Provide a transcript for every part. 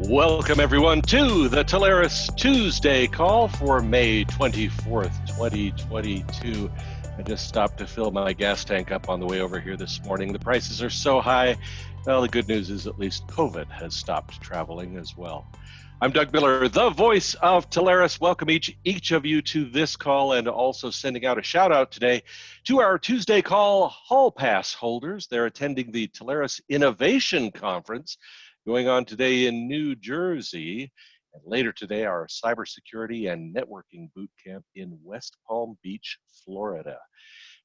Welcome everyone to the Telarus Tuesday call for May 24th, 2022. I just stopped to fill my gas tank up on the way over here this morning. The prices are so high. Well, the good news is at least COVID has stopped traveling as well. I'm Doug Miller, the voice of Telarus. Welcome each of you to this call, and also sending out a shout out today to our Tuesday call Hall Pass holders. They're attending the Telarus Innovation Conference going on today in New Jersey, and later today our cybersecurity and networking boot camp in West Palm Beach, Florida.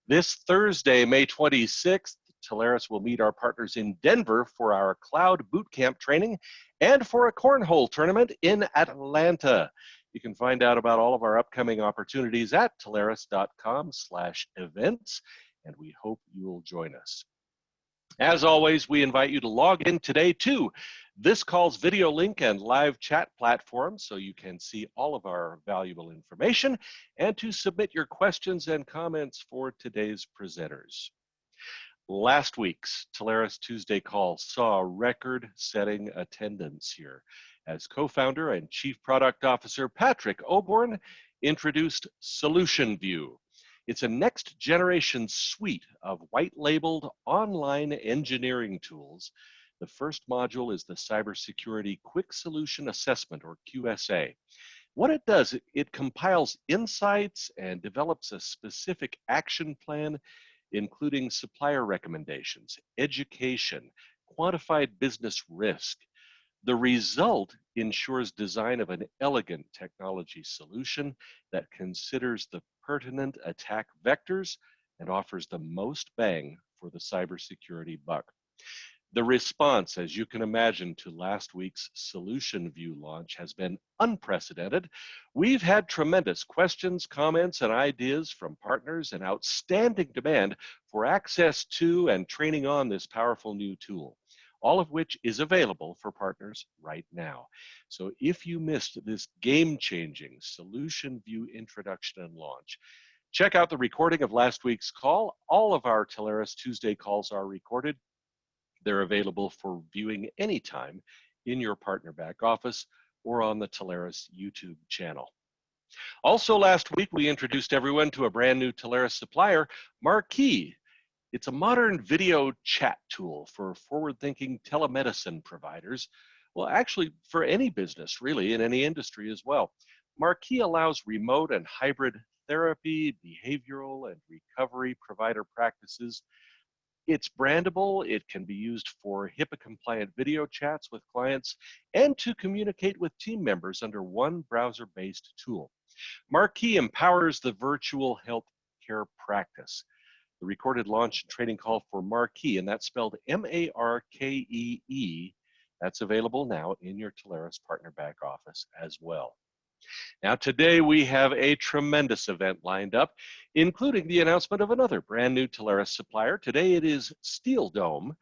This Thursday, May 26th, Telarus will meet our partners in Denver for our cloud boot camp training and for a cornhole tournament in Atlanta. You can find out about all of our upcoming opportunities at telarus.com/events, and we hope you will join us. As always, we invite you to log in today to this call's video link and live chat platform so you can see all of our valuable information and to submit your questions and comments for today's presenters. Last week's Telarus Tuesday call saw record-setting attendance here as co-founder and chief product officer Patrick Oborn introduced Solution View. It's a next-generation suite of white-labeled online engineering tools. The first module is the Cybersecurity Quick Solution Assessment, or QSA. What it does, it compiles insights and develops a specific action plan, including supplier recommendations, education, quantified business risk. The result ensures design of an elegant technology solution that considers the pertinent attack vectors and offers the most bang for the cybersecurity buck. The response, as you can imagine, to last week's Solution View launch has been unprecedented. We've had tremendous questions, comments, and ideas from partners and outstanding demand for access to and training on this powerful new tool, all of which is available for partners right now. So if you missed this game-changing Solution View introduction and launch, check out the recording of last week's call. All of our Telarus Tuesday calls are recorded. They're available for viewing anytime in your partner back office or on the Telarus YouTube channel. Also last week, we introduced everyone to a brand new Telarus supplier, Marquee. It's a modern video chat tool for forward-thinking telemedicine providers. Well, actually, for any business, really, in any industry as well. Marquee allows remote and hybrid therapy, behavioral, and recovery provider practices. It's brandable. It can be used for HIPAA-compliant video chats with clients and to communicate with team members under one browser-based tool. Marquee empowers the virtual healthcare practice. The recorded launch and training call for Marquee, and that's spelled M-A-R-K-E-E. That's available now in your Telarus partner back office as well. Now today we have a tremendous event lined up, including the announcement of another brand new Telarus supplier. Today it is Steel Dome,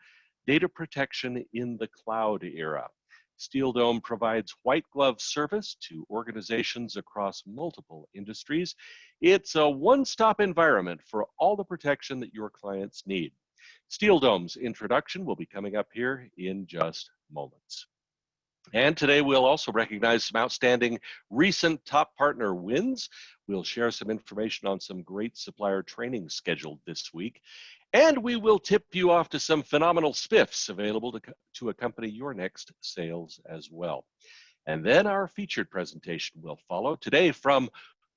data protection in the cloud era. Steel Dome provides white glove service to organizations across multiple industries. It's a one-stop environment for all the protection that your clients need. Steel Dome's introduction will be coming up here in just moments. And today we'll also recognize some outstanding recent top partner wins. We'll share some information on some great supplier training scheduled this week. And we will tip you off to some phenomenal spiffs available to accompany your next sales as well. And then our featured presentation will follow today from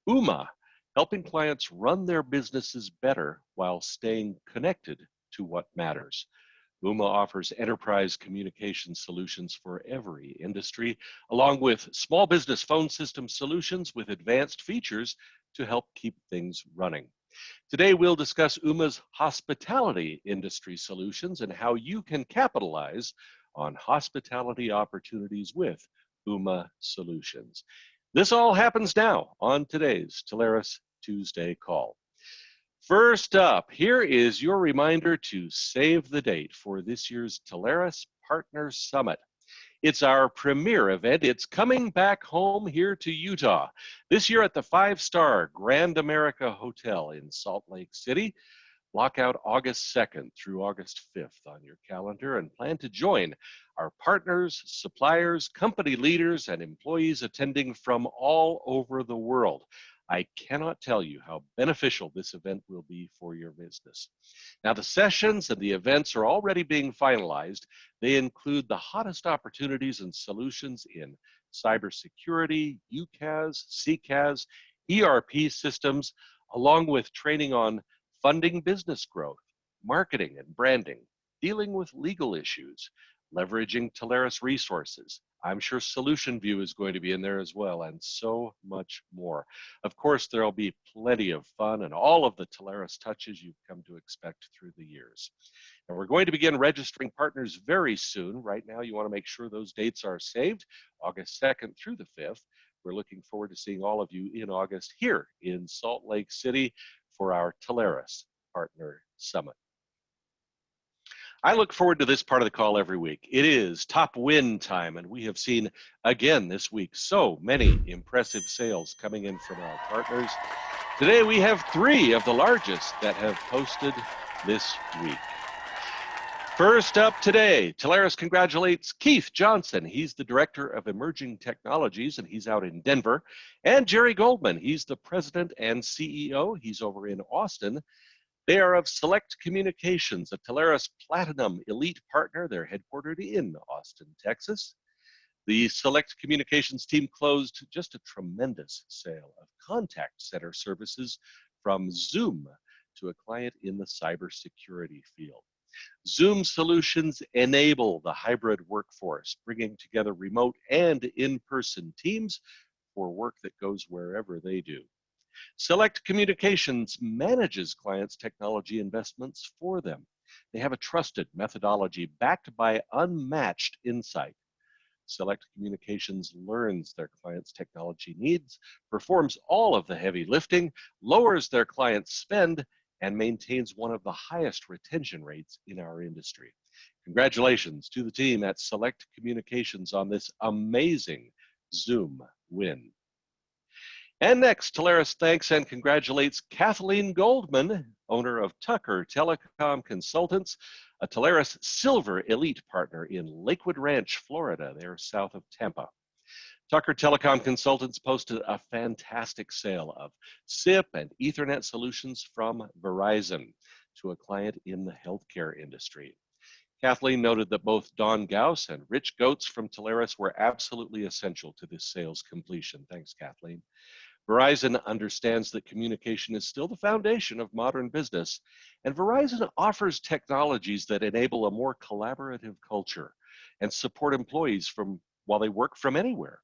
Ooma, helping clients run their businesses better while staying connected to what matters. Ooma offers enterprise communication solutions for every industry, along with small business phone system solutions with advanced features to help keep things running. Today, we'll discuss Ooma's hospitality industry solutions and how you can capitalize on hospitality opportunities with Ooma solutions. This all happens now on today's Telarus Tuesday call. First up, here is your reminder to save the date for this year's Telarus Partner Summit. It's our premier event. It's coming back home here to Utah. This year at the 5-star Grand America Hotel in Salt Lake City. Block out August 2nd through August 5th on your calendar and plan to join our partners, suppliers, company leaders, and employees attending from all over the world. I cannot tell you how beneficial this event will be for your business. Now, the sessions and the events are already being finalized. They include the hottest opportunities and solutions in cybersecurity, UCaaS, CCaaS, ERP systems, along with training on funding business growth, marketing and branding, dealing with legal issues, leveraging Telarus resources. I'm sure Solution View is going to be in there as well, and so much more. Of course, there'll be plenty of fun and all of the Telarus touches you've come to expect through the years. And we're going to begin registering partners very soon. Right now, you want to make sure those dates are saved, August 2nd through the 5th. We're looking forward to seeing all of you in August here in Salt Lake City for our Telarus Partner Summit. I look forward to this part of the call every week. It is top win time, and we have seen again this week so many impressive sales coming in from our partners. Today we have 3 of the largest that have posted this week. First up today, Telarus congratulates Keith Johnson. He's the Director of Emerging Technologies, and he's out in Denver. And Jerry Goldman, he's the President and CEO. He's over in Austin. They are of Select Communications, a Telarus Platinum Elite partner. They're headquartered in Austin, Texas. The Select Communications team closed just a tremendous sale of contact center services from Zoom to a client in the cybersecurity field. Zoom solutions enable the hybrid workforce, bringing together remote and in-person teams for work that goes wherever they do. Select Communications manages clients' technology investments for them. They have a trusted methodology backed by unmatched insight. Select Communications learns their clients' technology needs, performs all of the heavy lifting, lowers their clients' spend, and maintains one of the highest retention rates in our industry. Congratulations to the team at Select Communications on this amazing Zoom win. And next, Telarus thanks and congratulates Kathleen Goldman, owner of Tucker Telecom Consultants, a Telarus Silver Elite partner in Lakewood Ranch, Florida. They're south of Tampa. Tucker Telecom Consultants posted a fantastic sale of SIP and Ethernet solutions from Verizon to a client in the healthcare industry. Kathleen noted that both Don Gauss and Rich Goetz from Telarus were absolutely essential to this sales completion. Thanks, Kathleen. Verizon understands that communication is still the foundation of modern business, and Verizon offers technologies that enable a more collaborative culture and support employees while they work from anywhere.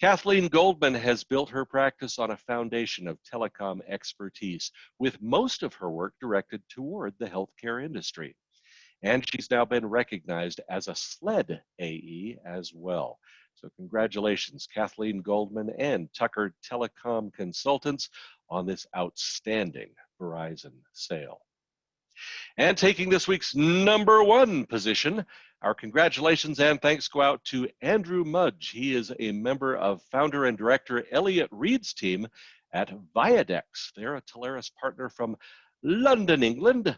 Kathleen Goldman has built her practice on a foundation of telecom expertise, with most of her work directed toward the healthcare industry. And she's now been recognized as a SLED AE as well. So congratulations, Kathleen Goldman and Tucker Telecom Consultants on this outstanding Verizon sale. And taking this week's #1 position, our congratulations and thanks go out to Andrew Mudge. He is a member of founder and director Elliot Reed's team at Viadex. They're a Telarus partner from London, England.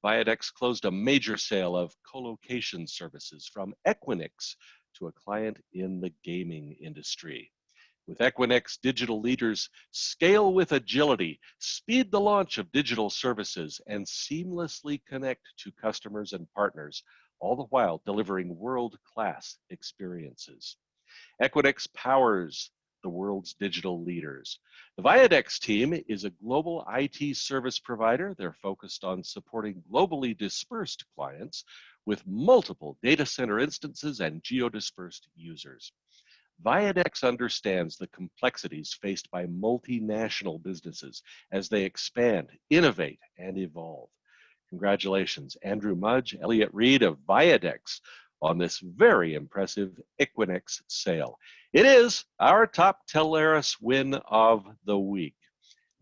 Viadex closed a major sale of co-location services from Equinix to a client in the gaming industry. With Equinix, digital leaders scale with agility, speed the launch of digital services, and seamlessly connect to customers and partners, all the while delivering world-class experiences. Equinix powers the world's digital leaders. The Viadex team is a global IT service provider. They're focused on supporting globally dispersed clients with multiple data center instances and geo-dispersed users. Viadex understands the complexities faced by multinational businesses as they expand, innovate, and evolve. Congratulations, Andrew Mudge, Elliot Reed of Viadex, on this very impressive Equinix sale. It is our top Telarus win of the week.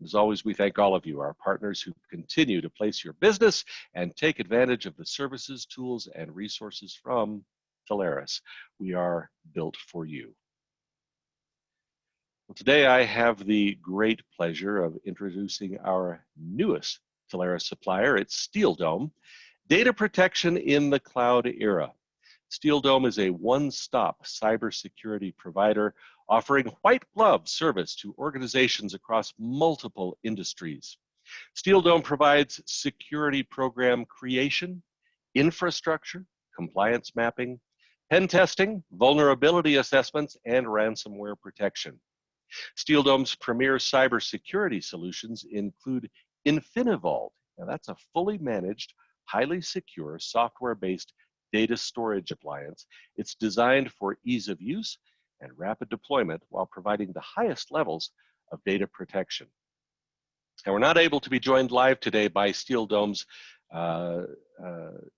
As always, we thank all of you, our partners, who continue to place your business and take advantage of the services, tools, and resources from Telarus. We are built for you. Well, today I have the great pleasure of introducing our newest Telarus supplier, it's Steel Dome. Data protection in the cloud era. Steel Dome is a one-stop cybersecurity provider offering white glove service to organizations across multiple industries. Steel Dome provides security program creation, infrastructure, compliance mapping, pen testing, vulnerability assessments, and ransomware protection. Steel Dome's premier cybersecurity solutions include InfiniVault. Now, that's a fully managed, highly secure, software-based data storage appliance. It's designed for ease of use and rapid deployment while providing the highest levels of data protection. And we're not able to be joined live today by Steel Dome's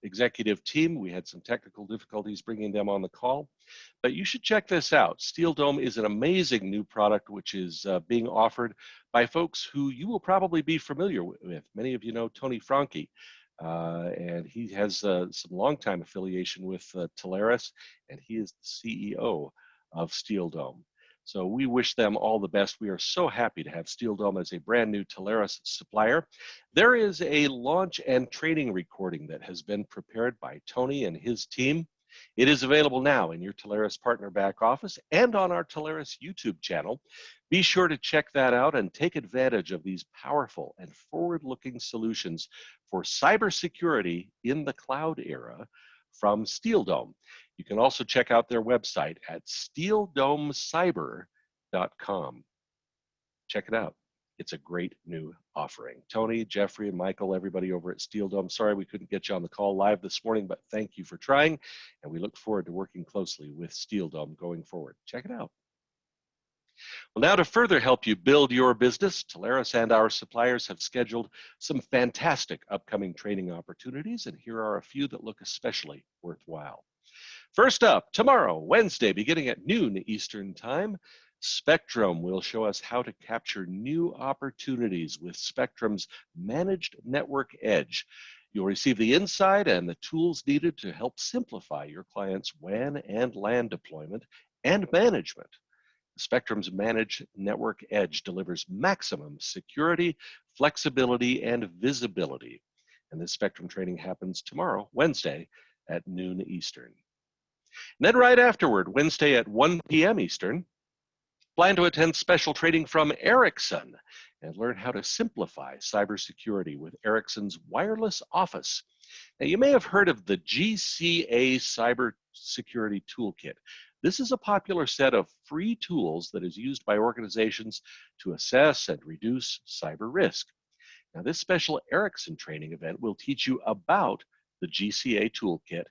executive team. We had some technical difficulties bringing them on the call, but you should check this out. Steel Dome is an amazing new product which is being offered by folks who you will probably be familiar with. Many of you know Tony Franke, and he has some longtime affiliation with Telarus, and he is the CEO of Steel Dome. So we wish them all the best. We are so happy to have Steel Dome as a brand new Telarus supplier. There is a launch and training recording that has been prepared by Tony and his team. It is available now in your Telarus partner back office and on our Telarus YouTube channel. Be sure to check that out and take advantage of these powerful and forward-looking solutions for cybersecurity in the cloud era from Steel Dome. You can also check out their website at steeldomecyber.com. Check it out. It's a great new offering. Tony, Jeffrey, and Michael, everybody over at Steel Dome, sorry we couldn't get you on the call live this morning, but thank you for trying, and we look forward to working closely with Steel Dome going forward. Check it out. Well, now to further help you build your business, Telarus and our suppliers have scheduled some fantastic upcoming training opportunities, and here are a few that look especially worthwhile. First up, tomorrow, Wednesday, beginning at noon Eastern Time, Spectrum will show us how to capture new opportunities with Spectrum's Managed Network Edge. You'll receive the insight and the tools needed to help simplify your clients' WAN and LAN deployment and management. Spectrum's Managed Network Edge delivers maximum security, flexibility, and visibility. And this Spectrum training happens tomorrow, Wednesday, at noon Eastern. And then right afterward, Wednesday at 1 p.m. Eastern, plan to attend special training from Ericsson and learn how to simplify cybersecurity with Ericsson's Wireless Office. Now, you may have heard of the GCA Cybersecurity Toolkit. This is a popular set of free tools that is used by organizations to assess and reduce cyber risk. Now, this special Ericsson training event will teach you about the GCA Toolkit,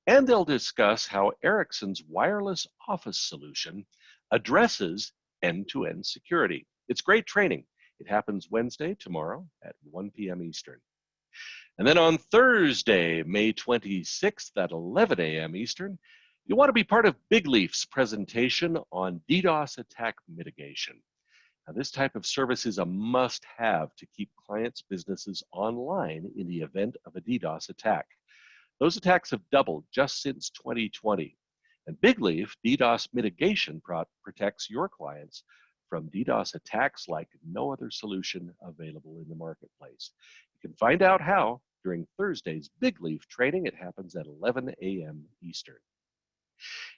and they'll discuss how Ericsson's Wireless Office solution addresses end-to-end security. It's great training. It happens Wednesday, tomorrow at 1 p.m. Eastern. And then on Thursday, May 26th at 11 a.m. Eastern, you want to be part of Big Leaf's presentation on DDoS attack mitigation. Now, this type of service is a must-have to keep clients' businesses online in the event of a DDoS attack. Those attacks have doubled just since 2020. And Big Leaf DDoS mitigation protects your clients from DDoS attacks like no other solution available in the marketplace. You can find out how during Thursday's Big Leaf training. It happens at 11 a.m. Eastern.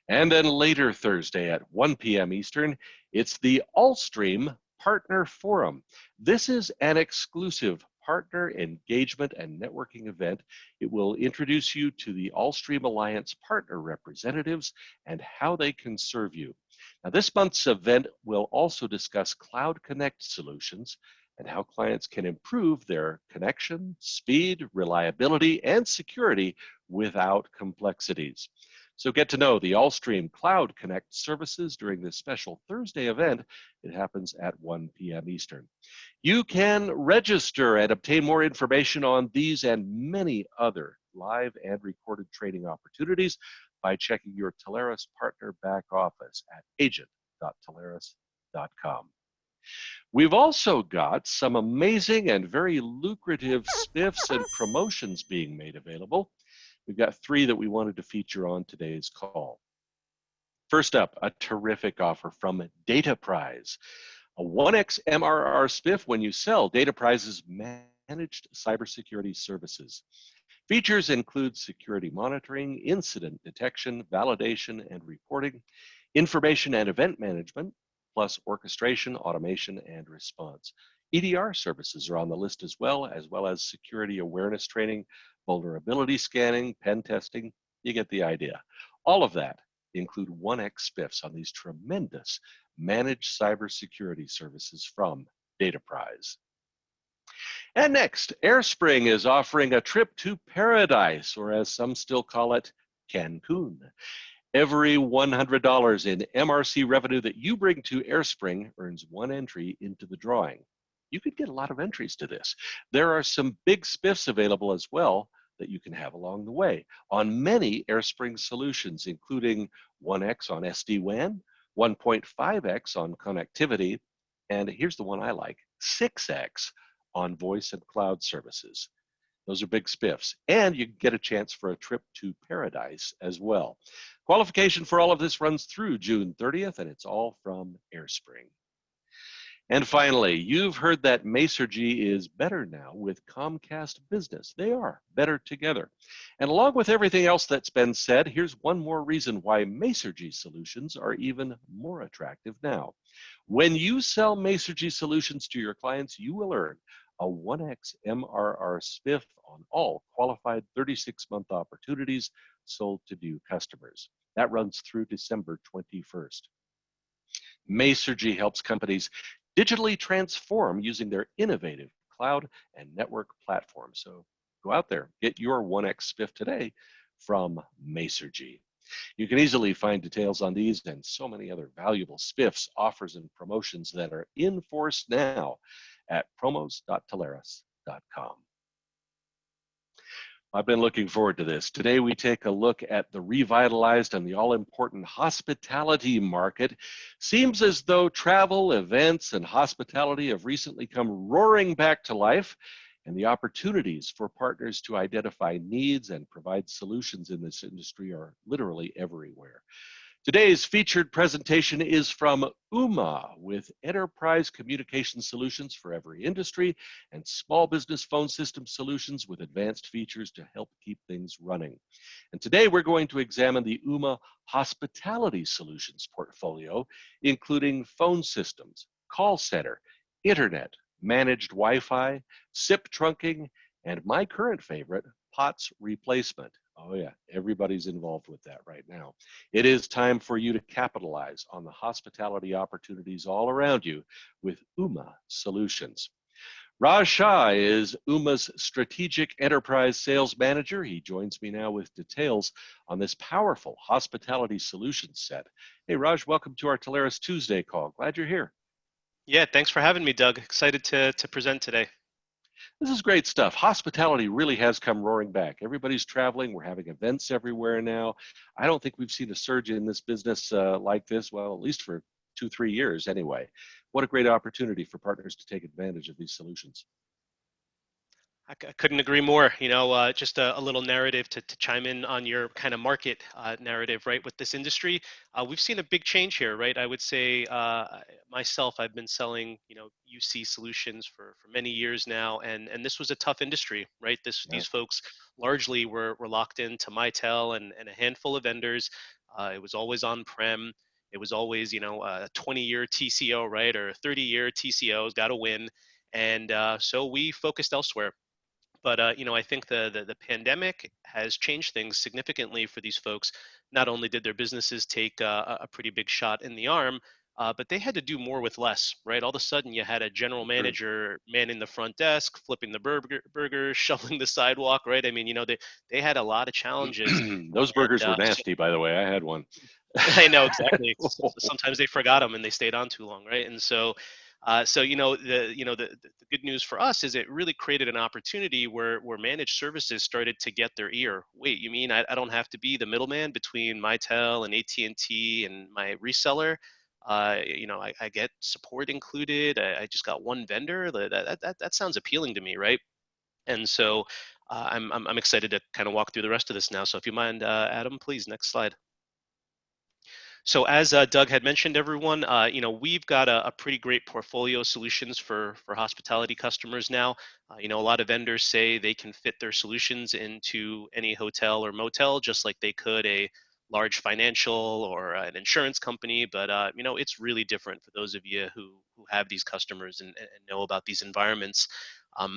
And then later Thursday at 1 p.m. Eastern, it's the Allstream Partner Forum. This is an exclusive partner engagement and networking event. It will introduce you to the Allstream Alliance partner representatives and how they can serve you. Now, this month's event will also discuss Cloud Connect solutions and how clients can improve their connection, speed, reliability, and security without complexities. So get to know the Allstream Cloud Connect services during this special Thursday event. It happens at 1 p.m. Eastern. You can register and obtain more information on these and many other live and recorded training opportunities by checking your Telarus partner back office at agent.telarus.com. We've also got some amazing and very lucrative spiffs and promotions being made available. We've got 3 that we wanted to feature on today's call. First up, a terrific offer from Data Prize. A 1x MRR spiff when you sell Data Prize's managed cybersecurity services. Features include security monitoring, incident detection, validation and reporting, information and event management, plus orchestration, automation, and response. EDR services are on the list as well as security awareness training, vulnerability scanning, pen testing. You get the idea. All of that include 1x spiffs on these tremendous managed cybersecurity services from Dataprise. And next, AirSpring is offering a trip to paradise, or as some still call it, Cancun. Every $100 in MRC revenue that you bring to AirSpring earns one entry into the drawing. You could get a lot of entries to this. There are some big spiffs available as well that you can have along the way on many AirSpring solutions, including 1x on SD-WAN, 1.5x on connectivity, and here's the one I like, 6x on voice and cloud services. Those are big spiffs. And you get a chance for a trip to paradise as well. Qualification for all of this runs through June 30th, and it's all from AirSpring. And finally, you've heard that Masergy is better now with Comcast Business. They are better together. And along with everything else that's been said, here's one more reason why Masergy solutions are even more attractive now. When you sell Masergy solutions to your clients, you will earn a 1x MRR spiff on all qualified 36-month opportunities sold to new customers. That runs through December 21st. Masergy helps companies digitally transform using their innovative cloud and network platforms. So go out there, get your 1x spiff today from Masergy. You can easily find details on these and so many other valuable spiffs, offers, and promotions that are in force now at promos.telarus.com. I've been looking forward to this. Today we take a look at the revitalized and the all-important hospitality market. Seems as though travel, events, and hospitality have recently come roaring back to life, and the opportunities for partners to identify needs and provide solutions in this industry are literally everywhere. Today's featured presentation is from Ooma, with enterprise communication solutions for every industry and small business phone system solutions with advanced features to help keep things running. And today we're going to examine the Ooma hospitality solutions portfolio, including phone systems, call center, internet, managed Wi-Fi, SIP trunking, and my current favorite, POTS replacement. Oh yeah, everybody's involved with that right now. It is time for you to capitalize on the hospitality opportunities all around you with Ooma Solutions. Raj Shah is Ooma's Strategic Enterprise Sales Manager. He joins me now with details on this powerful hospitality solutions set. Hey Raj, welcome to our Telarus Tuesday call. Glad you're here. Yeah, thanks for having me, Doug. Excited to present today. This is great stuff. Hospitality really has come roaring back. Everybody's traveling. We're having events everywhere now. I don't think we've seen a surge in this business like this, well, at least for 2-3 years anyway. What a great opportunity for partners to take advantage of these solutions. I couldn't agree more. You know, just a little narrative to chime in on your kind of market narrative, right? With this industry, we've seen a big change here, right? I would say myself, I've been selling, UC solutions for many years now, and this was a tough industry, right? These folks largely were locked into Mitel and a handful of vendors. It was always on-prem. It was always, a 20-year TCO, right, or a 30-year TCO has got to win, and so we focused elsewhere. But I think the pandemic has changed things significantly for these folks. Not only did their businesses take a pretty big shot in the arm, but they had to do more with less, right? All of a sudden, you had a general manager manning the front desk, flipping the burgers, shoveling the sidewalk, right? I mean, they had a lot of challenges. Those burgers were And, nasty, by the way. I had one. I know exactly. Sometimes they forgot them and they stayed on too long, right? And so the good news for us is it really created an opportunity where managed services started to get their ear. Wait, you mean I don't have to be the middleman between Mitel and AT&T and my reseller? I get support included. I just got one vendor. That sounds appealing to me, right? And so I'm excited to kind of walk through the rest of this now. So if you mind, Adam, please next slide. So as Doug had mentioned, everyone, we've got a pretty great portfolio of solutions for hospitality customers now. A lot of vendors say they can fit their solutions into any hotel or motel, just like they could a large financial or an insurance company. But it's really different for those of you who have these customers and know about these environments.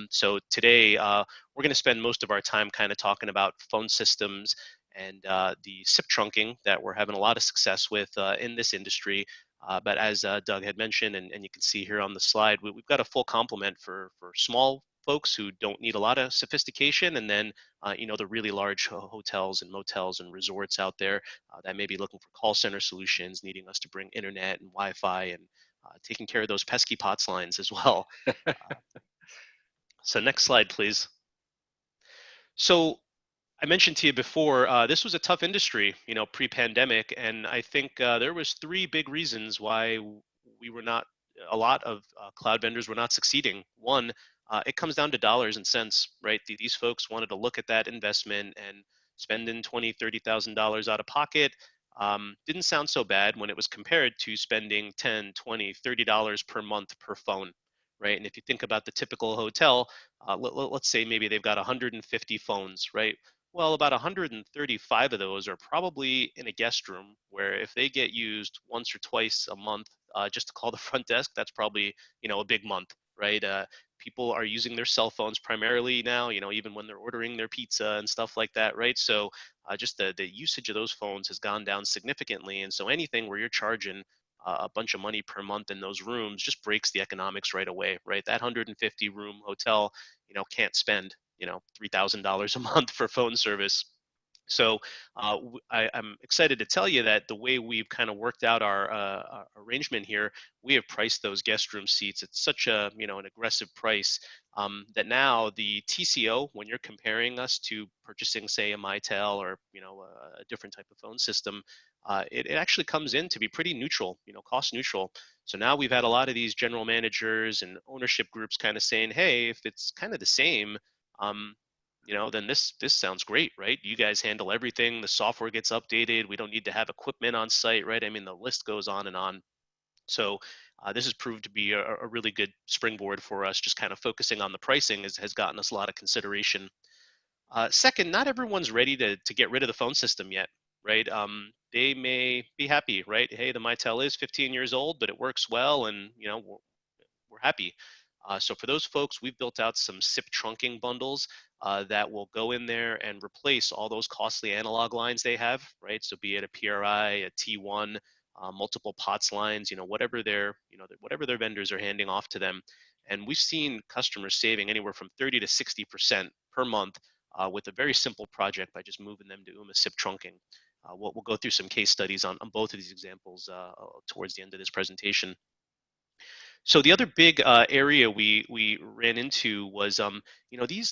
So today, we're going to spend most of our time kind of talking about phone systems and the SIP trunking that we're having a lot of success with in this industry. But as Doug had mentioned, and you can see here on the slide, we've got a full complement for small folks who don't need a lot of sophistication, and then the really large hotels and motels and resorts out there that may be looking for call center solutions, needing us to bring internet and Wi-Fi and taking care of those pesky POTS lines as well. Uh, so next slide, please. So I mentioned to you before, this was a tough industry, pre-pandemic, and I think there was three big reasons why we were not, a lot of cloud vendors were not succeeding. One, it comes down to dollars and cents, right? These folks wanted to look at that investment and spending $20,000, $30,000 out of pocket. Didn't sound so bad when it was compared to spending 10, 20, $30 per month per phone, right? And if you think about the typical hotel, let's say maybe they've got 150 phones, right? Well, about 135 of those are probably in a guest room where if they get used once or twice a month just to call the front desk, that's probably, a big month, right? People are using their cell phones primarily now, even when they're ordering their pizza and stuff like that, right? So just the usage of those phones has gone down significantly. And so anything where you're charging a bunch of money per month in those rooms just breaks the economics right away, right? That 150 room hotel, can't spend $3,000 a month for phone service. So I'm excited to tell you that the way we've kind of worked out our arrangement here, we have priced those guest room seats at such an aggressive price that now the TCO, when you're comparing us to purchasing, say, a Mitel or a different type of phone system, it actually comes in to be pretty neutral, cost neutral. So now we've had a lot of these general managers and ownership groups kind of saying, hey, if it's kind of the same, um, then this sounds great, right? You guys handle everything. The software gets updated. We don't need to have equipment on site, right? I mean, the list goes on and on. So this has proved to be a really good springboard for us. Just kind of focusing on the pricing has gotten us a lot of consideration. Second, not everyone's ready to get rid of the phone system yet, right? They may be happy, right? Hey, the Mitel is 15 years old, but it works well, and we're happy. So for those folks, we've built out some SIP trunking bundles that will go in there and replace all those costly analog lines they have, right? So be it a PRI, a T1, multiple POTS lines, whatever their vendors are handing off to them. And we've seen customers saving anywhere from 30 to 60% per month with a very simple project by just moving them to Ooma SIP trunking. We'll go through some case studies on both of these examples towards the end of this presentation. So the other big area we ran into was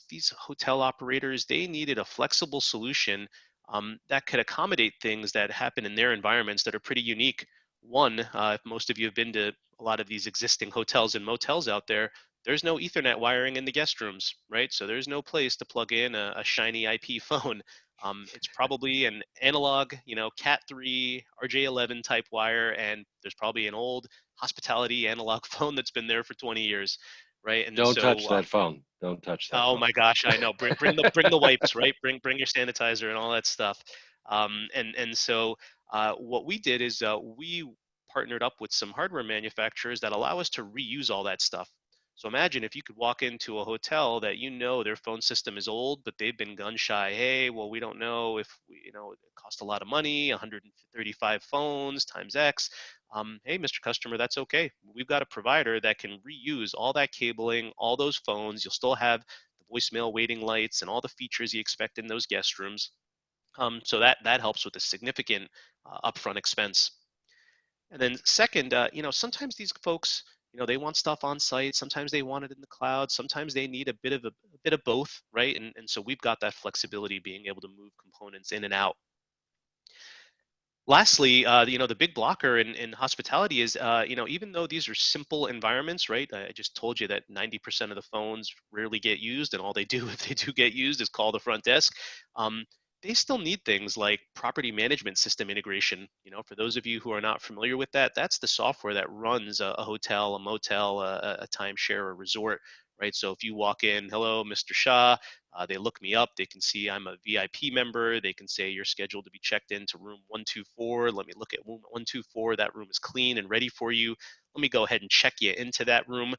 these hotel operators, they needed a flexible solution that could accommodate things that happen in their environments that are pretty unique. One, if most of you have been to a lot of these existing hotels and motels out there, there's no Ethernet wiring in the guest rooms, right? So there's no place to plug in a shiny IP phone. It's probably an analog, Cat3, RJ11 type wire, and there's probably an old hospitality analog phone that's been there for 20 years, right? And Don't touch so, that phone. Don't touch that oh phone. my gosh, I know. Bring the wipes, right? Bring your sanitizer and all that stuff. And so what we did is we partnered up with some hardware manufacturers that allow us to reuse all that stuff. So imagine if you could walk into a hotel that their phone system is old, but they've been gun shy. Hey, well, we don't know if it cost a lot of money, 135 phones times X. Hey, Mr. Customer, that's okay. We've got a provider that can reuse all that cabling, all those phones. You'll still have the voicemail waiting lights and all the features you expect in those guest rooms. So that helps with a significant upfront expense. And then second, sometimes these folks, they want stuff on site. Sometimes they want it in the cloud. Sometimes they need a bit of both, right? And so we've got that flexibility, being able to move components in and out. Lastly, the big blocker in hospitality is, even though these are simple environments, right? I just told you that 90% of the phones rarely get used, and all they do if they do get used is call the front desk. Um, they still need things like property management system integration. For those of you who are not familiar with that, that's the software that runs a hotel, a motel, a timeshare, a resort, right? So if you walk in, hello, Mr. Shah, they look me up, they can see I'm a VIP member, they can say you're scheduled to be checked into room 124. Let me look at room 124. That room is clean and ready for you. Let me go ahead and check you into that room.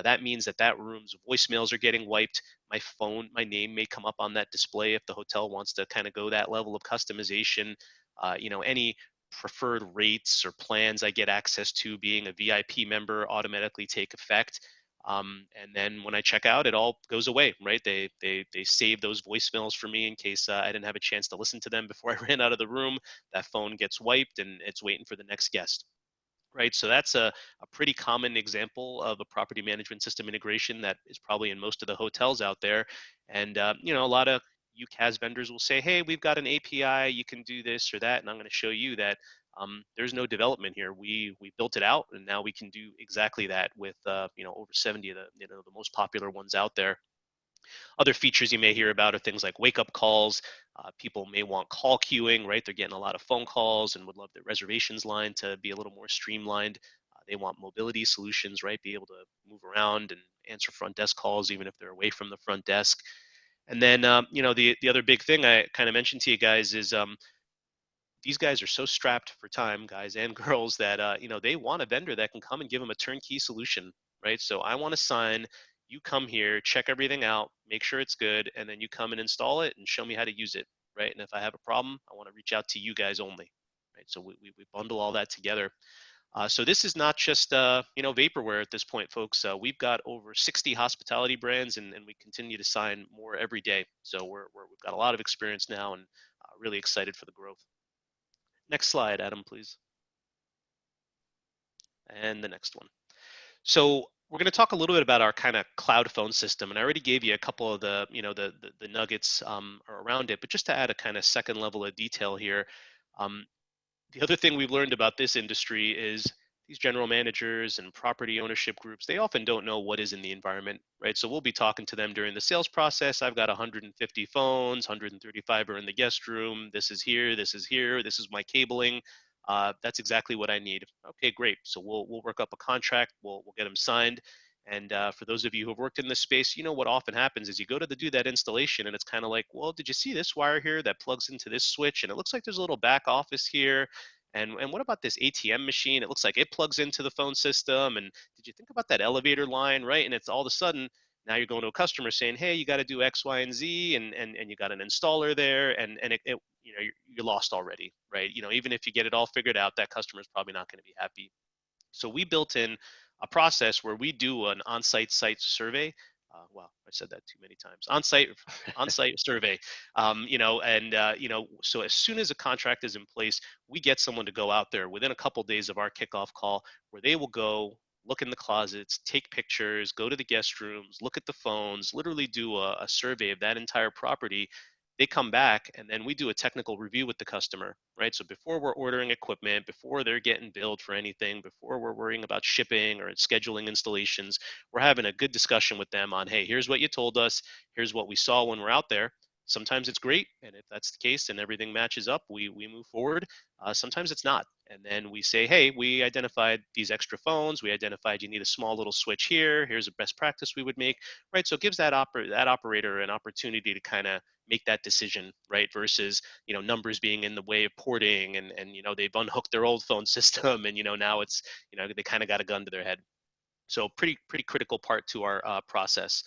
That means that room's voicemails are getting wiped. My name may come up on that display if the hotel wants to kind of go that level of customization. Any preferred rates or plans I get access to being a VIP member automatically take effect. And then when I check out, it all goes away, right? They save those voicemails for me in case I didn't have a chance to listen to them before I ran out of the room. That phone gets wiped and it's waiting for the next guest. Right, so that's a pretty common example of a property management system integration that is probably in most of the hotels out there. And a lot of UCaaS vendors will say, "Hey, we've got an API. You can do this or that," and I'm going to show you that there's no development here. We built it out, and now we can do exactly that with over 70 of the most popular ones out there. Other features you may hear about are things like wake up calls. People may want call queuing, right? They're getting a lot of phone calls and would love their reservations line to be a little more streamlined. They want mobility solutions, right? Be able to move around and answer front desk calls even if they're away from the front desk. And then, the other big thing I kind of mentioned to you guys is these guys are so strapped for time, guys and girls, that they want a vendor that can come and give them a turnkey solution, right? So I want to sign. You come here, check everything out, make sure it's good, and then you come and install it and show me how to use it, right? And if I have a problem, I want to reach out to you guys only, right? So we bundle all that together. So this is not just vaporware at this point, folks. We've got over 60 hospitality brands, and we continue to sign more every day. So we've got a lot of experience now, and really excited for the growth. Next slide, Adam, please. And the next one. So we're going to talk a little bit about our kind of cloud phone system, and I already gave you a couple of the nuggets around it, but just to add a kind of second level of detail here, um, the other thing we've learned about this industry is these general managers and property ownership groups, they often don't know what is in the environment, right? So we'll be talking to them during the sales process. I've got 150 phones, 135 are in the guest room. This is here, this is here, this is my cabling. That's exactly what I need. Okay, great. So we'll work up a contract. We'll get them signed. And for those of you who have worked in this space, what often happens is you go to do that installation, and it's kind of like, well, did you see this wire here that plugs into this switch? And it looks like there's a little back office here. And what about this ATM machine? It looks like it plugs into the phone system. And did you think about that elevator line, right? And it's all of a sudden now you're going to a customer saying, hey, you got to do X, Y, and Z, and you got an installer there, and you're lost already, right? Even if you get it all figured out, that customer is probably not going to be happy. So we built in a process where we do an on-site site survey. Wow, I said that too many times. On-site survey. So as soon as a contract is in place, we get someone to go out there within a couple days of our kickoff call, where they will go look in the closets, take pictures, go to the guest rooms, look at the phones, literally do a survey of that entire property. They come back, and then we do a technical review with the customer, right? So before we're ordering equipment, before they're getting billed for anything, before we're worrying about shipping or scheduling installations, we're having a good discussion with them on, hey, here's what you told us, here's what we saw when we're out there. Sometimes it's great, and if that's the case and everything matches up, we move forward. Sometimes it's not, and then we say, hey, we identified these extra phones, we identified you need a small little switch here, here's a best practice we would make, right? So it gives that operator an opportunity to kind of make that decision, right? Versus numbers being in the way of porting, and they've unhooked their old phone system, and now it's they kind of got a gun to their head. So pretty critical part to our process.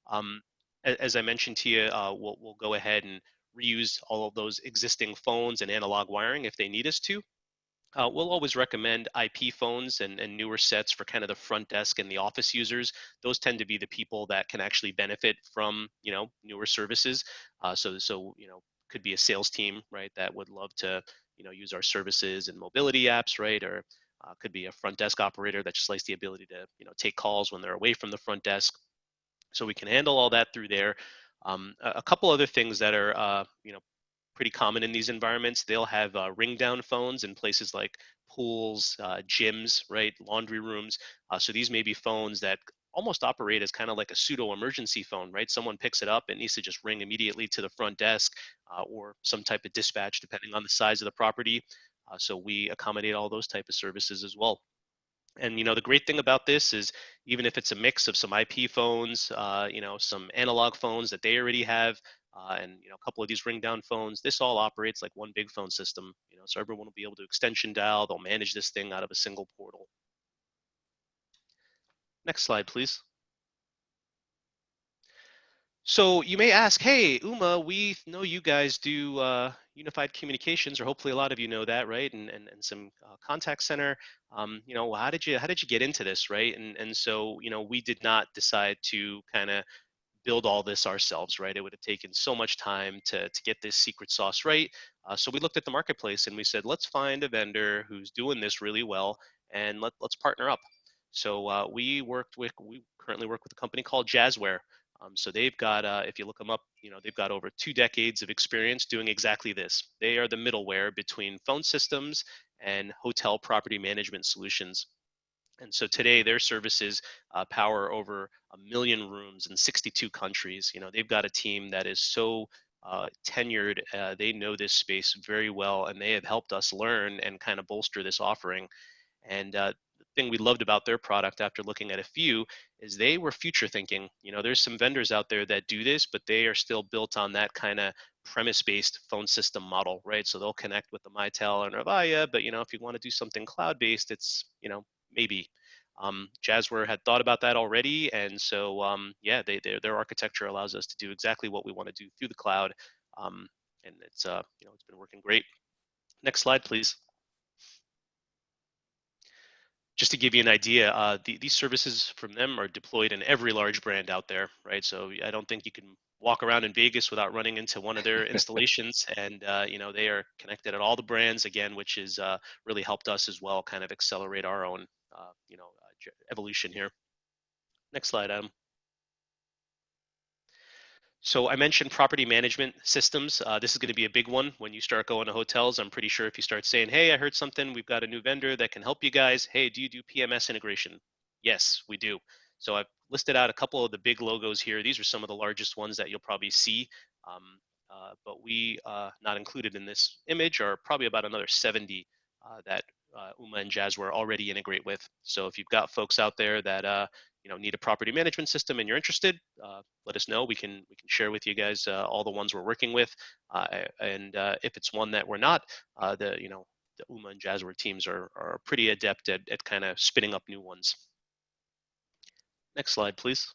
Um, as I mentioned to you, we'll go ahead and reuse all of those existing phones and analog wiring if they need us to. We'll always recommend IP phones and newer sets for kind of the front desk and the office users. Those tend to be the people that can actually benefit from newer services. So could be a sales team, right, that would love to use our services and mobility apps, right, or could be a front desk operator that just likes the ability to take calls when they're away from the front desk. So we can handle all that through there. A couple other things that are pretty common in these environments. They'll have ring down phones in places like pools, gyms, right, laundry rooms. So these may be phones that almost operate as kind of like a pseudo emergency phone, right? Someone picks it up, it needs to just ring immediately to the front desk, or some type of dispatch depending on the size of the property. So we accommodate all those type of services as well. And the great thing about this is, even if it's a mix of some IP phones, some analog phones that they already have, and a couple of these ring down phones, this all operates like one big phone system. So everyone will be able to extension dial. They'll manage this thing out of a single portal. Next slide, please. So you may ask, hey, Ooma, we know you guys do unified communications, or hopefully a lot of you know that, right? And some contact center. How did you get into this, right? And so we did not decide to kind of build all this ourselves, right? It would have taken so much time to get this secret sauce right. So we looked at the marketplace and we said, let's find a vendor who's doing this really well, and let's partner up. So we currently work with a company called Jazzware. So they've got, if you look them up, they've got over 2 decades of experience doing exactly this. They are the middleware between phone systems and hotel property management solutions. And so today, their services power over 1 million rooms in 62 countries. They've got a team that is so tenured. They know this space very well, and they have helped us learn and kind of bolster this offering. And the thing we loved about their product, after looking at a few, is they were future thinking. There's some vendors out there that do this, but they are still built on that kind of premise-based phone system model, right? So they'll connect with the Mitel and Avaya, but if you want to do something cloud-based, it's maybe. Jazzware had thought about that already, and so yeah, their architecture allows us to do exactly what we want to do through the cloud, um, and it's been working great. Next slide, please. Just to give you an idea, these services from them are deployed in every large brand out there, right? So I don't think you can walk around in Vegas without running into one of their installations, and they are connected at all the brands again, which has really helped us as well, kind of accelerate our own evolution here. Next slide, Adam. So I mentioned property management systems. This is going to be a big one when you start going to hotels. I'm pretty sure if you start saying, hey, I heard something, we've got a new vendor that can help you guys. Hey, do you do PMS integration? Yes, we do. So I've listed out a couple of the big logos here. These are some of the largest ones that you'll probably see. But we, not included in this image, are probably about another 70 that Ooma and Jazzware already integrate with. So if you've got folks out there that need a property management system and you're interested, let us know. We can share with you guys all the ones we're working with, and if it's one that we're not, the Ooma and Jazzware teams are pretty adept at kind of spinning up new ones. Next slide, please.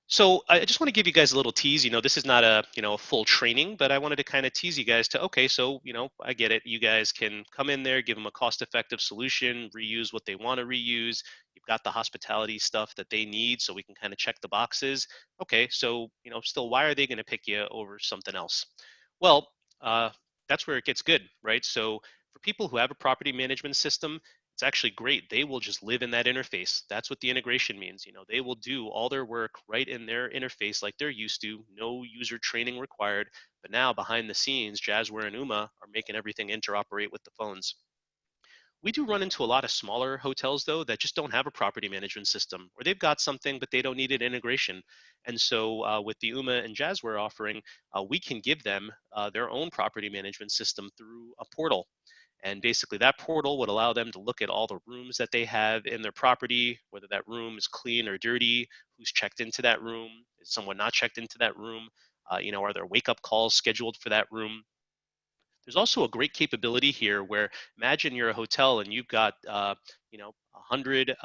So I just want to give you guys a little tease. This is not a full training, but I wanted to kind of tease you guys to, okay, so I get it. You guys can come in there, give them a cost-effective solution, reuse what they want to reuse. You've got the hospitality stuff that they need, so we can kind of check the boxes. Okay, so still, why are they going to pick you over something else? Well, that's where it gets good, right? So for people who have a property management system, it's actually great. They will just live in that interface. That's what the integration means. They will do all their work right in their interface like they're used to, no user training required. But now behind the scenes, Jazzware and Ooma are making everything interoperate with the phones. We do run into a lot of smaller hotels though that just don't have a property management system, or they've got something but they don't need an integration. And so with the Ooma and Jazzware offering, we can give them their own property management system through a portal. And basically, that portal would allow them to look at all the rooms that they have in their property, whether that room is clean or dirty, who's checked into that room, is someone not checked into that room, are there wake up calls scheduled for that room? There's also a great capability here where, imagine you're a hotel and you've got 100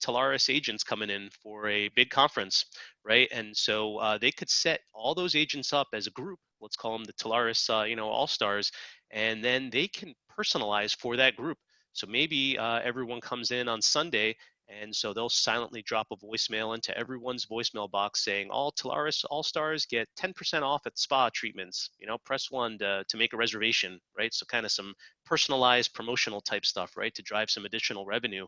Telarus agents coming in for a big conference, right? And so they could set all those agents up as a group. Let's call them the Telarus all stars, and then they can personalize for that group. So maybe everyone comes in on Sunday, and so they'll silently drop a voicemail into everyone's voicemail box saying, all Telarus All-Stars get 10% off at spa treatments. Press 1 to make a reservation, right? So kind of some personalized promotional type stuff, right? To drive some additional revenue.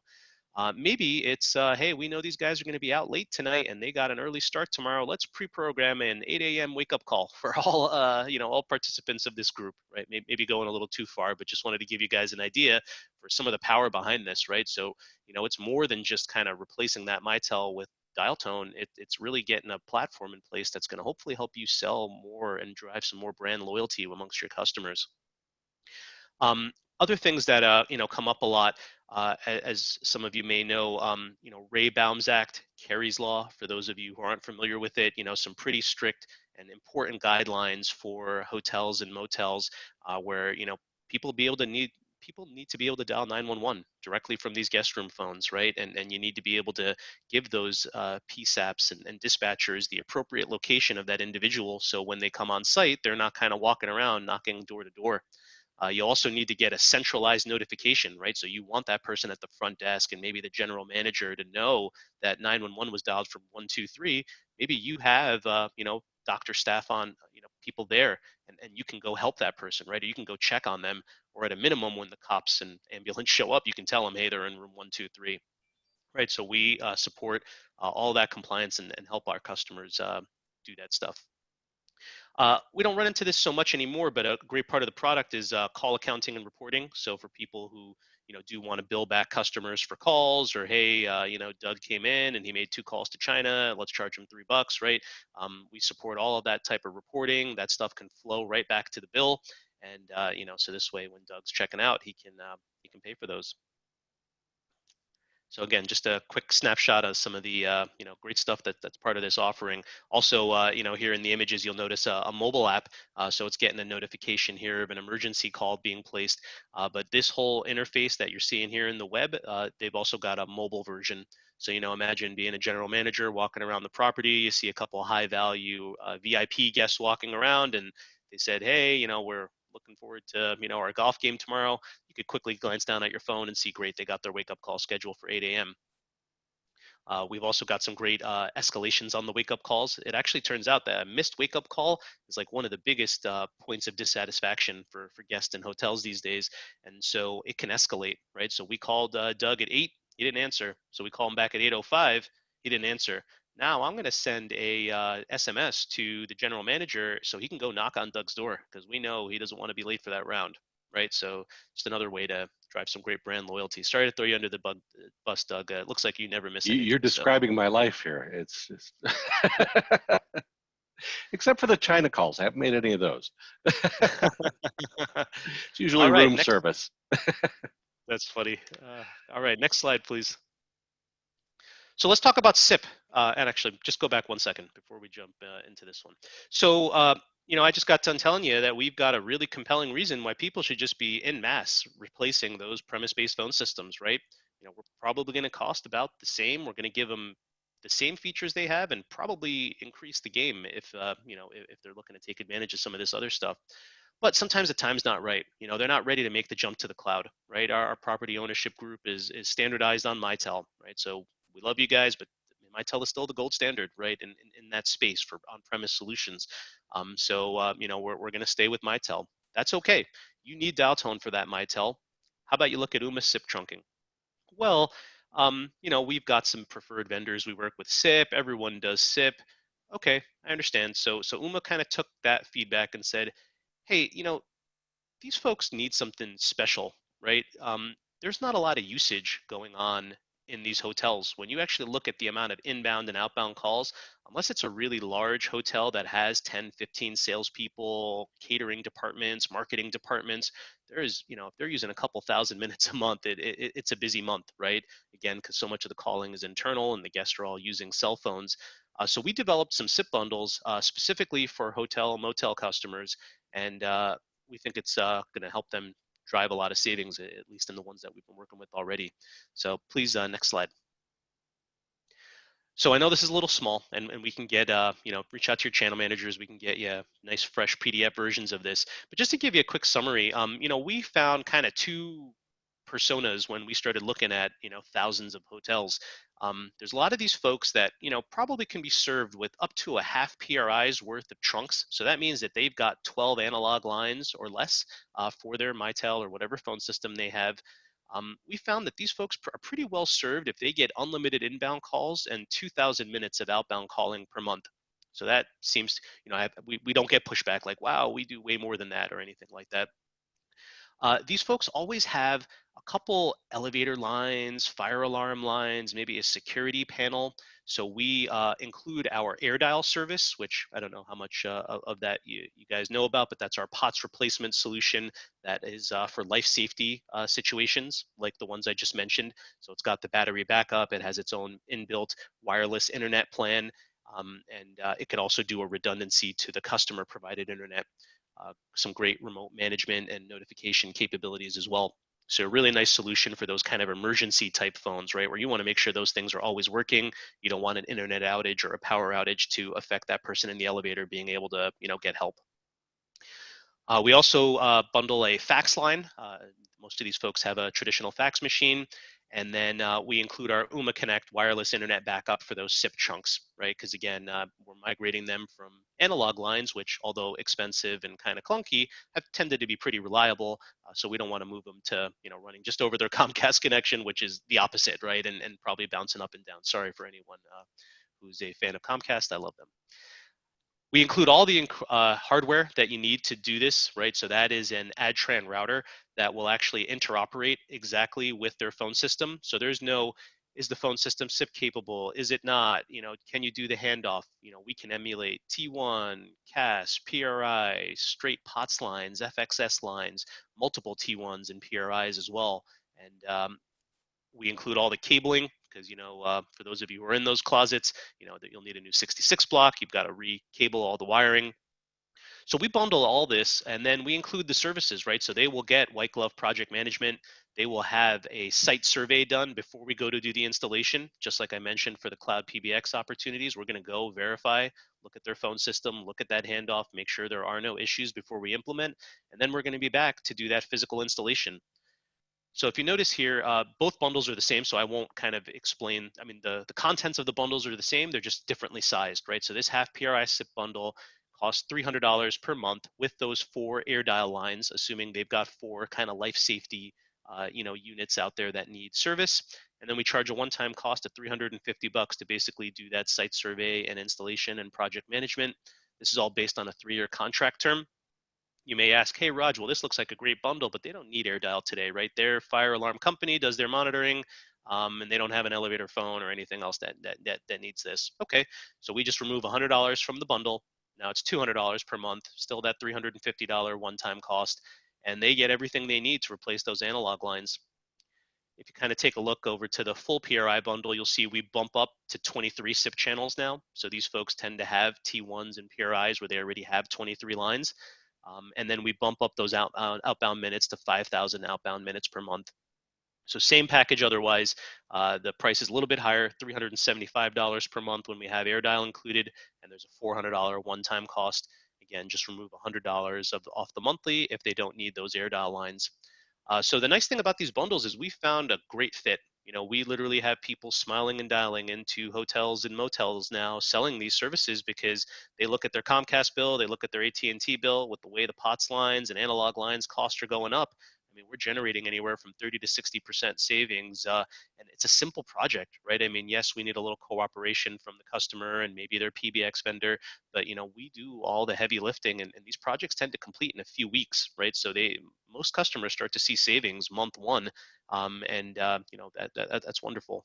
Maybe it's, hey, we know these guys are going to be out late tonight and they got an early start tomorrow. Let's pre-program an 8 a.m. wake up call for all, all participants of this group, right? Maybe going a little too far, but just wanted to give you guys an idea for some of the power behind this, right? So, it's more than just kind of replacing that MyTel with dial tone. It's really getting a platform in place that's going to hopefully help you sell more and drive some more brand loyalty amongst your customers. Um, Other things that come up a lot, as some of you may know, Ray Baum's Act, Carey's Law. For those of you who aren't familiar with it, some pretty strict and important guidelines for hotels and motels, where people be able to need people need to be able to dial 911 directly from these guest room phones, right? And you need to be able to give those PSAPs and dispatchers the appropriate location of that individual, so when they come on site, they're not kind of walking around knocking door to door. You also need to get a centralized notification, right? So you want that person at the front desk and maybe the general manager to know that 911 was dialed from 123. Maybe you have, doctor staff on, people there, and you can go help that person, right? Or you can go check on them, or at a minimum, when the cops and ambulance show up, you can tell them, hey, they're in room 123, right? So we support all that compliance and help our customers do that stuff. We don't run into this so much anymore, but a great part of the product is call accounting and reporting. So for people who do want to bill back customers for calls, or hey, Doug came in and he made 2 calls to China, let's charge him $3, right? We support all of that type of reporting. That stuff can flow right back to the bill, and so this way, when Doug's checking out, he can pay for those. So again, just a quick snapshot of some of the great stuff that's part of this offering. Also, here in the images, you'll notice a mobile app. So it's getting a notification here of an emergency call being placed. But this whole interface that you're seeing here in the web, they've also got a mobile version. So imagine being a general manager walking around the property. You see a couple of high-value VIP guests walking around, and they said, "Hey, we're looking forward to our golf game tomorrow." You could quickly glance down at your phone and see, great, they got their wake up call scheduled for 8 a.m. We've also got some great escalations on the wake up calls. It actually turns out that a missed wake up call is like one of the biggest points of dissatisfaction for guests in hotels these days. And so it can escalate, right? So we called Doug at 8, he didn't answer. So we call him back at 8:05, he didn't answer. Now I'm going to send a SMS to the general manager so he can go knock on Doug's door, because we know he doesn't want to be late for that round, right? So just another way to drive some great brand loyalty. Sorry to throw you under the bus, Doug. It looks like you never miss anything. You're describing my life here. It's just except for the China calls. I haven't made any of those. It's usually All right, room next. service. That's funny. All right, next slide, please. So let's talk about SIP. And actually, just go back 1 second before we jump into this one. So, I just got done telling you that we've got a really compelling reason why people should just be en masse replacing those premise-based phone systems, right? We're probably going to cost about the same. We're going to give them the same features they have, and probably increase the game if if they're looking to take advantage of some of this other stuff. But sometimes the time's not right. They're not ready to make the jump to the cloud, right? Our property ownership group is standardized on MyTel, right? So we love you guys, but MyTel is still the gold standard, right? In that space for on-premise solutions. We're going to stay with MyTel. That's okay. You need dial tone for that MyTel. How about you look at Ooma SIP trunking? Well, we've got some preferred vendors. We work with SIP. Everyone does SIP. Okay, I understand. So Ooma kind of took that feedback and said, hey, these folks need something special, right? There's not a lot of usage going on in these hotels. When you actually look at the amount of inbound and outbound calls, unless it's a really large hotel that has 10, 15 salespeople, catering departments, marketing departments, if they're using a couple thousand minutes a month, it's a busy month, right? Again, because so much of the calling is internal and the guests are all using cell phones. So we developed some SIP bundles specifically for hotel and motel customers, and we think it's going to help them drive a lot of savings, at least in the ones that we've been working with already. So please, next slide. So I know this is a little small, and we can get, reach out to your channel managers. We can get you nice, fresh PDF versions of this. But just to give you a quick summary, we found kind of two personas when we started looking at thousands of hotels. There's a lot of these folks that probably can be served with up to a half PRI's worth of trunks. So that means that they've got 12 analog lines or less for their MyTel or whatever phone system they have. we found that these folks are pretty well served if they get unlimited inbound calls and 2,000 minutes of outbound calling per month. So that seems, we don't get pushback like, wow, we do way more than that or anything like that. These folks always have a couple elevator lines, fire alarm lines, maybe a security panel. So we include our air dial service, which I don't know how much of that you guys know about, but that's our POTS replacement solution that is for life safety situations like the ones I just mentioned. So it's got the battery backup, it has its own inbuilt wireless internet plan, and it can also do a redundancy to the customer provided internet. Some great remote management and notification capabilities as well. So a really nice solution for those kind of emergency type phones, right? Where you want to make sure those things are always working. You don't want an internet outage or a power outage to affect that person in the elevator being able to, get help. We also bundle a fax line. Most of these folks have a traditional fax machine. And then we include our Ooma Connect wireless internet backup for those SIP chunks, right? Because again, we're migrating them from analog lines, which although expensive and kind of clunky, have tended to be pretty reliable. So we don't want to move them to, running just over their Comcast connection, which is the opposite, right? And probably bouncing up and down. Sorry for anyone who's a fan of Comcast. I love them. We include all the hardware that you need to do this, right? So that is an AdTran router that will actually interoperate exactly with their phone system. So there's no, is the phone system SIP capable? Is it not? Can you do the handoff? We can emulate T1, CAS, PRI, straight POTS lines, FXS lines, multiple T1s and PRIs as well. And we include all the cabling because, for those of you who are in those closets, that you'll need a new 66 block. You've got to re-cable all the wiring. So we bundle all this and then we include the services, right? So they will get white glove project management. They will have a site survey done before we go to do the installation. Just like I mentioned for the cloud PBX opportunities, we're going to go verify, look at their phone system, look at that handoff, make sure there are no issues before we implement. And then we're going to be back to do that physical installation. So if you notice here, both bundles are the same, so I won't kind of explain. I mean, the contents of the bundles are the same. They're just differently sized, right? So this half PRI SIP bundle costs $300 per month with those 4 air dial lines, assuming they've got 4 kind of life safety, units out there that need service. And then we charge a one-time cost of $350 to basically do that site survey and installation and project management. This is all based on a 3-year contract term. You may ask, hey, Raj, well, this looks like a great bundle, but they don't need AirDial today, right? Their fire alarm company does their monitoring, and they don't have an elevator phone or anything else that needs this. Okay, so we just remove $100 from the bundle. Now it's $200 per month, still that $350 one-time cost, and they get everything they need to replace those analog lines. If you kind of take a look over to the full PRI bundle, you'll see we bump up to 23 SIP channels now. So these folks tend to have T1s and PRIs where they already have 23 lines. And then we bump up those outbound minutes to 5,000 outbound minutes per month. So same package otherwise. The price is a little bit higher, $375 per month when we have AirDial included, and there's a $400 one-time cost. Again, just remove $100 off the monthly if they don't need those AirDial lines. So the nice thing about these bundles is we found a great fit. We literally have people smiling and dialing into hotels and motels now selling these services because they look at their Comcast bill, they look at their AT&T bill with the way the POTS lines and analog lines costs are going up. I mean, we're generating anywhere from 30 to 60% savings, and it's a simple project, right? I mean, yes, we need a little cooperation from the customer and maybe their PBX vendor, but we do all the heavy lifting, and these projects tend to complete in a few weeks, right? So most customers start to see savings month one, and that's wonderful.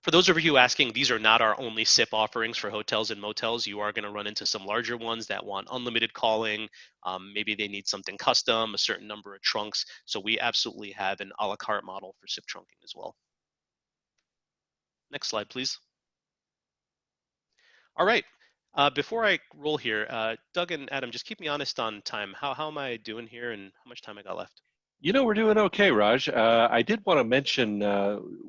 For those of you asking, these are not our only SIP offerings for hotels and motels. You are going to run into some larger ones that want unlimited calling. Maybe they need something custom, a certain number of trunks. So we absolutely have an a la carte model for SIP trunking as well. Next slide, please. All right. Before I roll here, Doug and Adam, just keep me honest on time. How am I doing here and how much time I got left? We're doing okay, Raj. I did want to mention,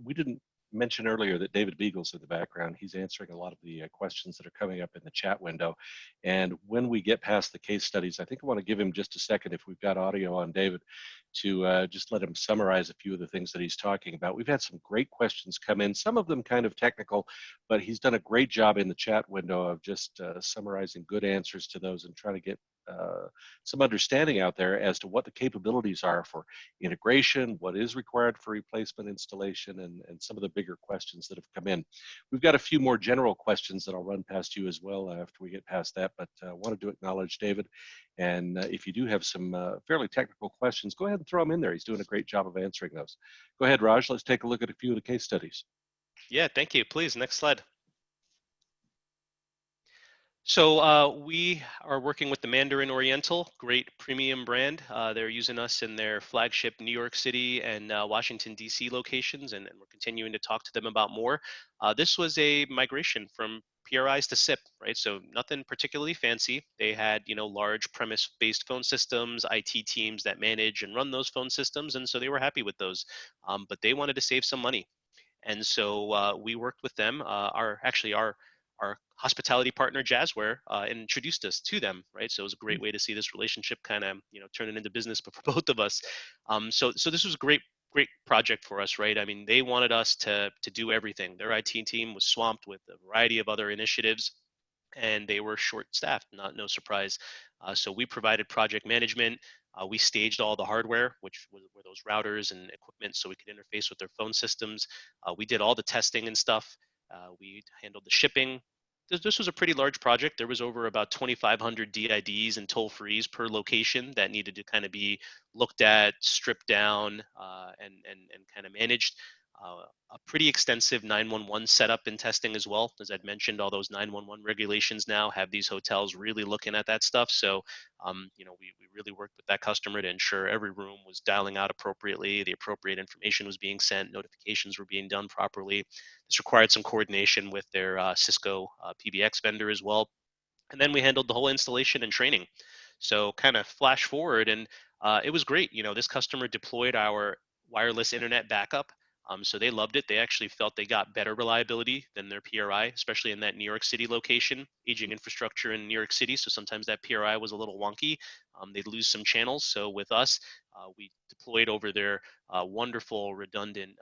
we didn't mention earlier that David Beagle's in the background. He's answering a lot of the questions that are coming up in the chat window. And when we get past the case studies, I think I want to give him just a second, if we've got audio on David, to just let him summarize a few of the things that he's talking about. We've had some great questions come in, some of them kind of technical, but he's done a great job in the chat window of just summarizing good answers to those and trying to get some understanding out there as to what the capabilities are for integration, what is required for replacement installation, and some of the bigger questions that have come in. We've got a few more general questions that I'll run past you as well after we get past that, but I wanted to acknowledge David. And if you do have some fairly technical questions, go ahead and throw them in there. He's doing a great job of answering those. Go ahead, Raj. Let's take a look at a few of the case studies. Yeah, thank you. Please, next slide. So we are working with the Mandarin Oriental, great premium brand. They're using us in their flagship New York City and Washington, D.C. locations, and we're continuing to talk to them about more. This was a migration from PRIs to SIP, right? So nothing particularly fancy. They had, large premise-based phone systems, IT teams that manage and run those phone systems, and so they were happy with those. But they wanted to save some money. And so we worked with them. Our hospitality partner Jazzware introduced us to them, right? So it was a great way to see this relationship kind of turning into business, but for both of us. So this was a great project for us, right? I mean, they wanted us to do everything. Their IT team was swamped with a variety of other initiatives, and they were short-staffed. No surprise. So we provided project management. We staged all the hardware, which were those routers and equipment, so we could interface with their phone systems. We did all the testing and stuff. We handled the shipping. This was a pretty large project. There was over about 2,500 DIDs and toll-frees per location that needed to kind of be looked at, stripped down, and kind of managed. A pretty extensive 911 setup and testing as well. As I'd mentioned, all those 911 regulations now have these hotels really looking at that stuff. So, we really worked with that customer to ensure every room was dialing out appropriately, the appropriate information was being sent, notifications were being done properly. This required some coordination with their Cisco PBX vendor as well. And then we handled the whole installation and training. So kind of flash forward, and it was great. This customer deployed our wireless internet backup. So they loved it. They actually felt they got better reliability than their PRI, especially in that New York City location, aging infrastructure in New York City. So sometimes that PRI was a little wonky. They'd lose some channels. So with us, we deployed over their wonderful, redundant,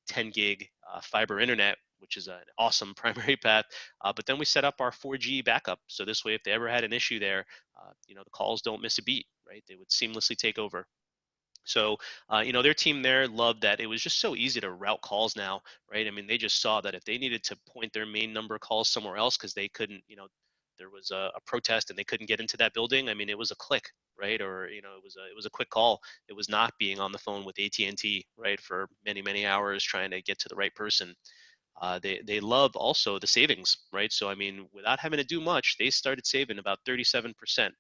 10 gig fiber internet, which is an awesome primary path. But then we set up our 4G backup. So this way, if they ever had an issue there, the calls don't miss a beat, right? They would seamlessly take over. So, their team there loved that it was just so easy to route calls now, right? I mean, they just saw that if they needed to point their main number of calls somewhere else because they couldn't, there was a protest and they couldn't get into that building. I mean, it was a click, right? Or it was a quick call. It was not being on the phone with AT&T, right, for many hours trying to get to the right person. They love also the savings, right? So I mean, without having to do much, they started saving about 37%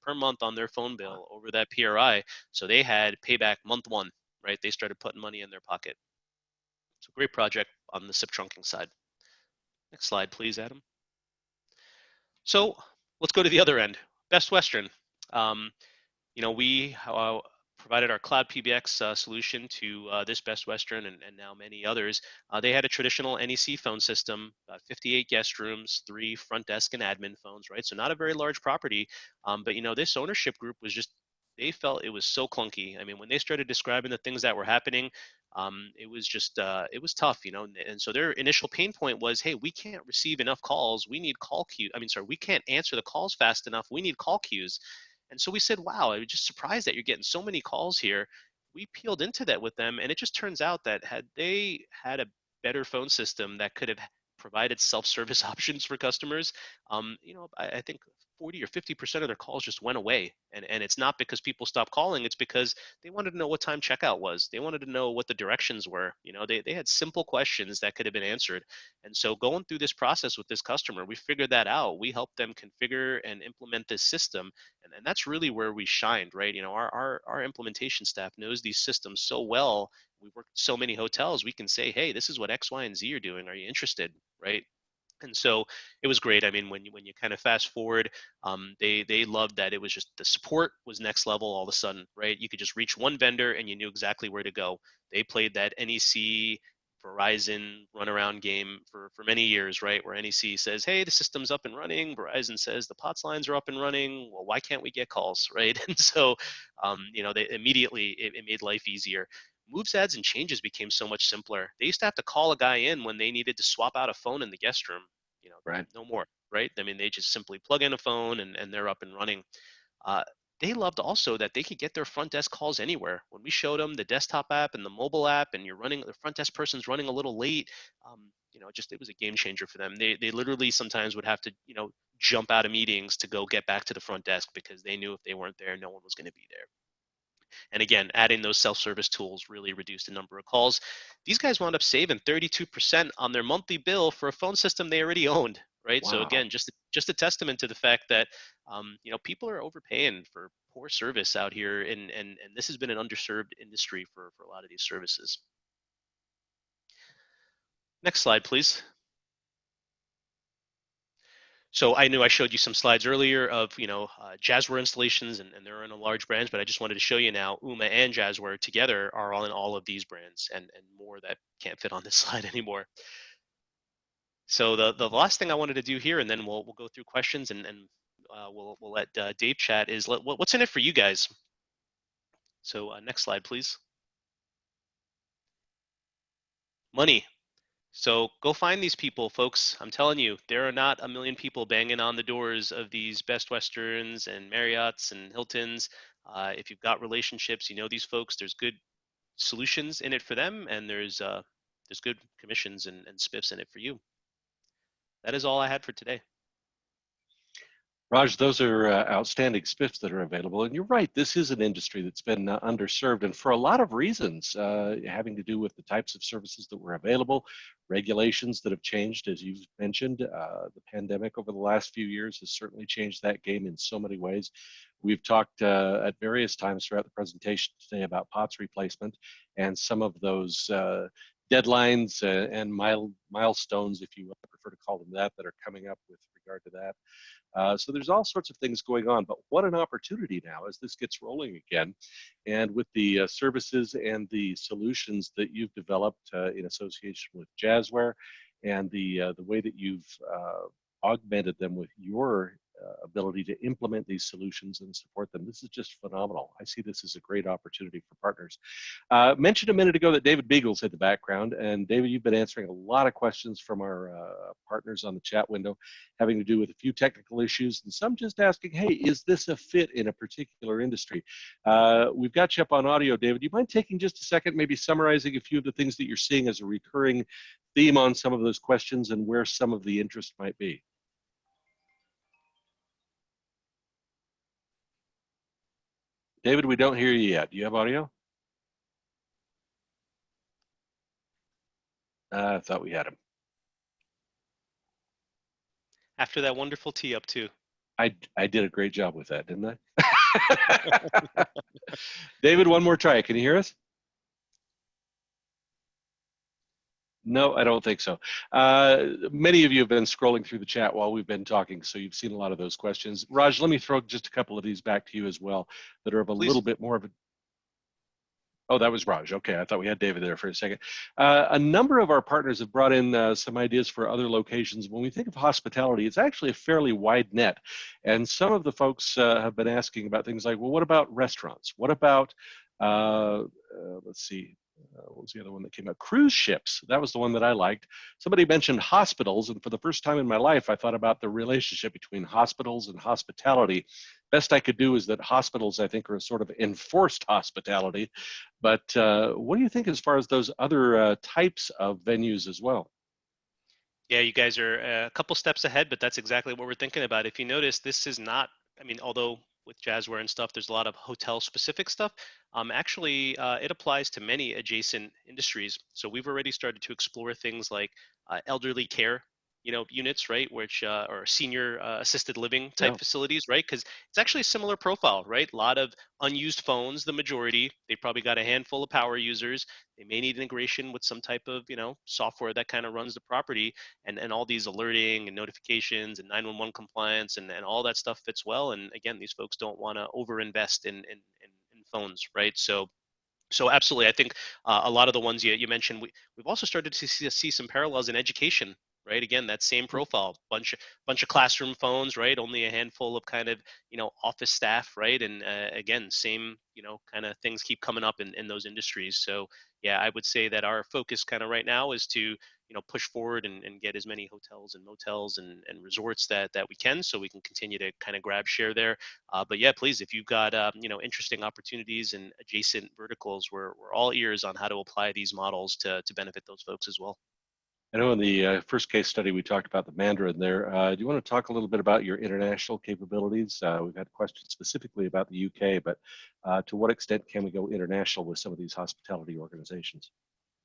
per month on their phone bill over that PRI. So they had payback month one, right? They started putting money in their pocket. So great project on the SIP trunking side. Next slide, please, Adam. So let's go to the other end. Best Western. Um, we provided our cloud PBX solution to this Best Western and now many others. They had a traditional NEC phone system, 58 guest rooms, 3 front desk and admin phones, right? So not a very large property, but this ownership group was just, they felt it was so clunky. I mean, when they started describing the things that were happening, it was just, it was tough, and so their initial pain point was, hey, we can't receive enough calls. We need call queue. I mean, sorry, we can't answer the calls fast enough. We need call queues. And so we said, wow, I was just surprised that you're getting so many calls here. We peeled into that with them, and it just turns out that had they had a better phone system that could have provided self-service options for customers, I think 40 or 50% of their calls just went away. And it's not because people stopped calling, it's because they wanted to know what time checkout was. They wanted to know what the directions were. They had simple questions that could have been answered. And so going through this process with this customer, we figured that out. We helped them configure and implement this system. And that's really where we shined, right? Our implementation staff knows these systems so well. We work with so many hotels, we can say, hey, this is what X, Y, and Z are doing. Are you interested, right? And so it was great. I mean, when you kind of fast forward, they loved that it was just the support was next level all of a sudden, right? You could just reach one vendor and you knew exactly where to go. They played that NEC Verizon runaround game for many years, right? Where NEC says, hey, the system's up and running. Verizon says the POTS lines are up and running. Well, why can't we get calls, right? And so, they immediately, it made life easier. Moves, adds, and changes became so much simpler. They used to have to call a guy in when they needed to swap out a phone in the guest room. Right. No more, right? I mean, they just simply plug in a phone and they're up and running. Uh, they loved also that they could get their front desk calls anywhere. When we showed them the desktop app and the mobile app, and you're running the front desk person's running a little late, just it was a game changer for them. They literally sometimes would have to jump out of meetings to go get back to the front desk because they knew if they weren't there, no one was going to be there. And again, adding those self-service tools really reduced the number of calls. These guys wound up saving 32% on their monthly bill for a phone system they already owned, right? So Wow. again, just a testament to the fact that people are overpaying for poor service out here, and this has been an underserved industry for a lot of these services. Next slide, please. So I knew I showed you some slides earlier of Jazzware installations, and they're in a large brands, but I just wanted to show you now Ooma and Jazzware together are all in all of these brands, and more that can't fit on this slide anymore. So the last thing I wanted to do here, and then we'll go through questions, and we'll let Dave chat, is what's in it for you guys. So next slide, please. Money. So go find these people, folks. I'm telling you, there are not a million people banging on the doors of these Best Westerns and Marriotts and Hiltons. If you've got relationships, you know these folks. There's good solutions in it for them, and there's good commissions and spiffs in it for you. That is all I had for today. Raj, those are outstanding spiffs that are available. And you're right, this is an industry that's been underserved, and for a lot of reasons, having to do with the types of services that were available, regulations that have changed, as you've mentioned. The pandemic over the last few years has certainly changed that game in so many ways. We've talked at various times throughout the presentation today about POTS replacement and some of those deadlines and milestones, if you prefer to call them that are coming up with regard to that. So there's all sorts of things going on, but what an opportunity now as this gets rolling again. And with the services and the solutions that you've developed in association with Jazzware and the way that you've augmented them with your ability to implement these solutions and support them. This is just phenomenal. I see this as a great opportunity for partners. Mentioned a minute ago that David Beagle's in the background, and David, you've been answering a lot of questions from our partners on the chat window having to do with a few technical issues, and some just asking, hey, is this a fit in a particular industry? We've got you up on audio, David. Do you mind taking just a second, maybe summarizing a few of the things that you're seeing as a recurring theme on some of those questions and where some of the interest might be? David, we don't hear you yet. Do you have audio? I thought we had him. After that wonderful tee up too. I did a great job with that, didn't I? David, one more try. Can you hear us? No, I don't think so. Many of you have been scrolling through the chat while we've been talking, so you've seen a lot of those questions. Raj, let me throw just a couple of these back to you as well that are of a Please. little bit more of a. Oh, that was Raj. Okay, I thought we had David there for a second. A number of our partners have brought in some ideas for other locations. When we think of hospitality, it's actually a fairly wide net. And some of the folks have been asking about things like, well, what about restaurants? What about, let's see, what was the other one that came out? Cruise ships. That was the one that I liked. Somebody mentioned hospitals, and for the first time in my life, I thought about the relationship between hospitals and hospitality. Best I could do is that hospitals, I think, are a sort of enforced hospitality. But what do you think as far as those other types of venues as well? Yeah, you guys are a couple steps ahead, but that's exactly what we're thinking about. If you notice, this is not, although with Jazzware and stuff, there's a lot of hotel specific stuff. Actually, it applies to many adjacent industries. So we've already started to explore things like elderly care, units, right? Which or senior assisted living type facilities, right? Because it's actually a similar profile, right? A lot of unused phones, the majority. They probably got a handful of power users. They may need integration with some type of, software that kind of runs the property, and all these alerting and notifications and 911 compliance and all that stuff fits well. And again, these folks don't want to overinvest in phones, right? So absolutely, I think a lot of the ones you mentioned, we've also started to see some parallels in education, right? Again, that same profile, bunch of classroom phones, right? Only a handful of kind of office staff, right? And again, same kind of things keep coming up in those industries. So yeah, I would say that our focus kind of right now is to push forward and get as many hotels and motels and resorts that we can, so we can continue to kind of grab share there. But yeah, please, if you've got interesting opportunities and adjacent verticals, we're all ears on how to apply these models to benefit those folks as well. I know in the first case study we talked about the Mandarin there. Do you want to talk a little bit about your international capabilities? We've had questions specifically about the UK, but to what extent can we go international with some of these hospitality organizations?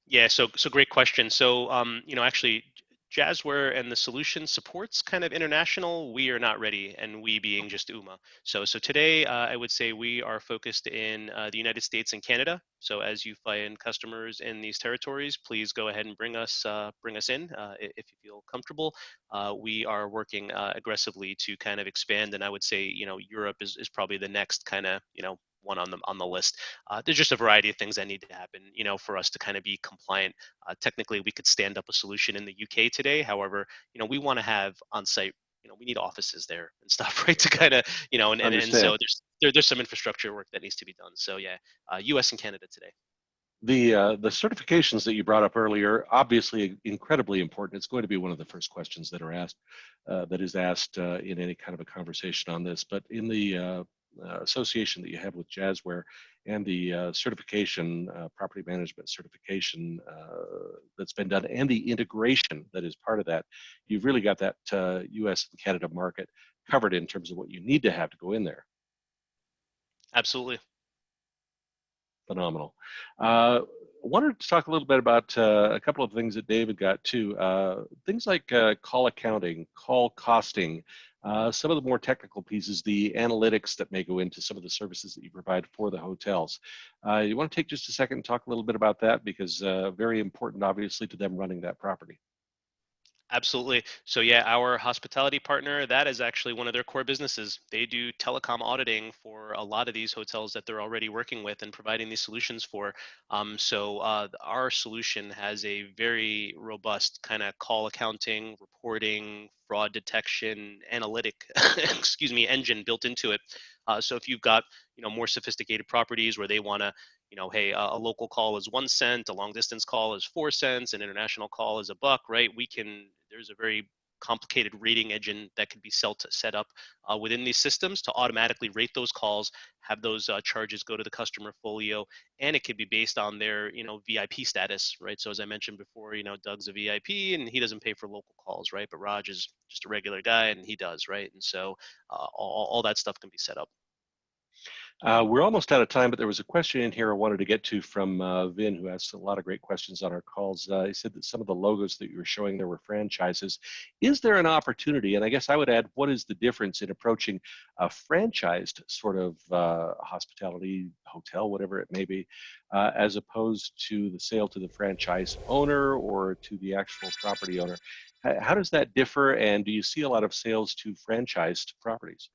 Yeah, so great question. So actually, Jazzware and the solution supports kind of international. We are not ready, and we being just Ooma. So today, I would say we are focused in the United States and Canada. So as you find customers in these territories, please go ahead and bring us in if you feel comfortable. We are working aggressively to kind of expand, and I would say Europe is probably the next kind of one on the list. There's just a variety of things that need to happen, for us to kind of be compliant. Technically, we could stand up a solution in the UK today. However, we want to have on-site. We need offices there and stuff, right? To kind of, and so Understand. there's some infrastructure work that needs to be done. So yeah, U.S. and Canada today. The certifications that you brought up earlier, obviously incredibly important. It's going to be one of the first questions that are asked, that is asked in any kind of a conversation on this. But in the association that you have with Jazzware and the certification, property management certification that's been done, and the integration that is part of that, you've really got that U.S. and Canada market covered in terms of what you need to have to go in there. Absolutely. Phenomenal. Wanted to talk a little bit about a couple of things that David got too. Things like call accounting, call costing, some of the more technical pieces, the analytics that may go into some of the services that you provide for the hotels. You want to take just a second and talk a little bit about that, because very important, obviously, to them running that property. Absolutely. So yeah, our hospitality partner, that is actually one of their core businesses. They do telecom auditing for a lot of these hotels that they're already working with and providing these solutions for. Our solution has a very robust kind of call accounting, reporting, fraud detection, analytic, excuse me, engine built into it. So if you've got more sophisticated properties where they want to hey, a local call is 1 cent, a long distance call is 4 cents, an international call is $1, right? There's a very complicated rating engine that can be set up within these systems to automatically rate those calls, have those charges go to the customer folio, and it could be based on their, VIP status, right? So as I mentioned before, Doug's a VIP and he doesn't pay for local calls, right? But Raj is just a regular guy and he does, right? And so all that stuff can be set up. We're almost out of time, but there was a question in here I wanted to get to from Vin, who asked a lot of great questions on our calls. He said that some of the logos that you were showing there were franchises. Is there an opportunity, and I guess I would add, what is the difference in approaching a franchised sort of hospitality, hotel, whatever it may be, as opposed to the sale to the franchise owner or to the actual property owner? How does that differ, and do you see a lot of sales to franchised properties?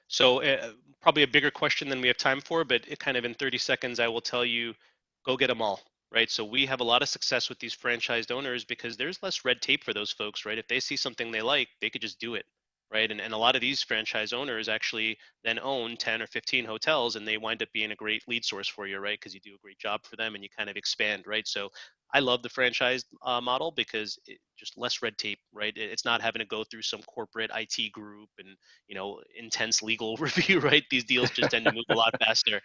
So probably a bigger question than we have time for, but kind of in 30 seconds, I will tell you, go get them all, right? So we have a lot of success with these franchised owners because there's less red tape for those folks, right? If they see something they like, they could just do it, right? And a lot of these franchise owners actually then own 10 or 15 hotels, and they wind up being a great lead source for you, right? Because you do a great job for them and you kind of expand, right? So I love the franchise model because just less red tape, right? It's not having to go through some corporate IT group and intense legal review, right? These deals just tend to move a lot faster.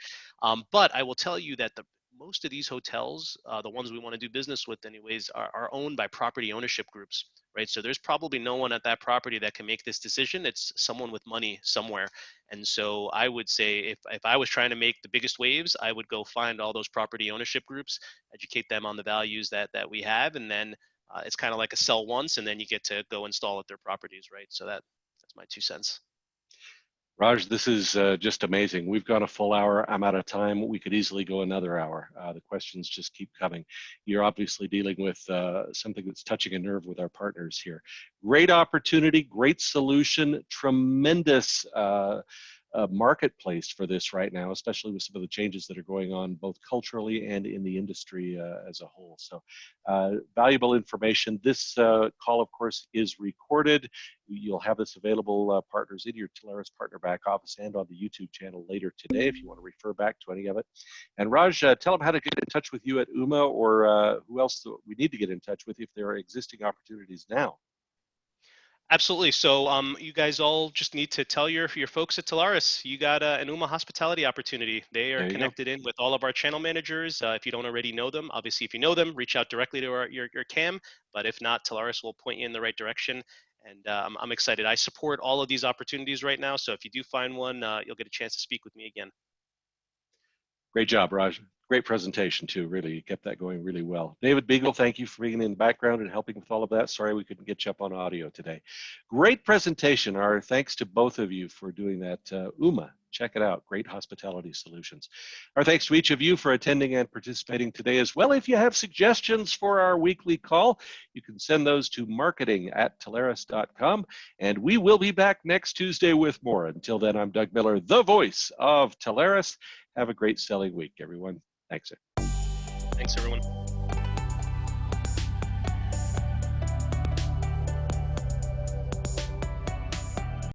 But I will tell you that most of these hotels, the ones we want to do business with, anyways, are owned by property ownership groups, right? So there's probably no one at that property that can make this decision. It's someone with money somewhere. And so I would say if I was trying to make the biggest waves, I would go find all those property ownership groups, educate them on the values that we have, and then it's kind of like a sell once, and then you get to go install at their properties, right? So that's my 2 cents. Raj, this is just amazing. We've gone a full hour. I'm out of time. We could easily go another hour. The questions just keep coming. You're obviously dealing with something that's touching a nerve with our partners here. Great opportunity, great solution, tremendous marketplace for this right now, especially with some of the changes that are going on both culturally and in the industry as a whole. So valuable information. This call, of course, is recorded. You'll have this available, partners, in your Telarus Partner Back Office and on the YouTube channel later today if you want to refer back to any of it. And Raj, tell them how to get in touch with you at Ooma, or who else we need to get in touch with if there are existing opportunities now. Absolutely. So you guys all just need to tell your folks at Telarus, you got an Ooma hospitality opportunity. They are There you go. connected in with all of our channel managers. If you don't already know them, obviously if you know them, reach out directly to your CAM. But if not, Telarus will point you in the right direction. And I'm excited. I support all of these opportunities right now. So if you do find one, you'll get a chance to speak with me again. Great job, Raj. Great presentation, too. Really, you kept that going really well. David Beagle, thank you for being in the background and helping with all of that. Sorry we couldn't get you up on audio today. Great presentation. Our thanks to both of you for doing that. Ooma, check it out. Great hospitality solutions. Our thanks to each of you for attending and participating today as well. If you have suggestions for our weekly call, you can send those to marketing@telarus.com. And we will be back next Tuesday with more. Until then, I'm Doug Miller, the voice of Telarus. Have a great selling week, everyone. Thanks. Thanks, everyone.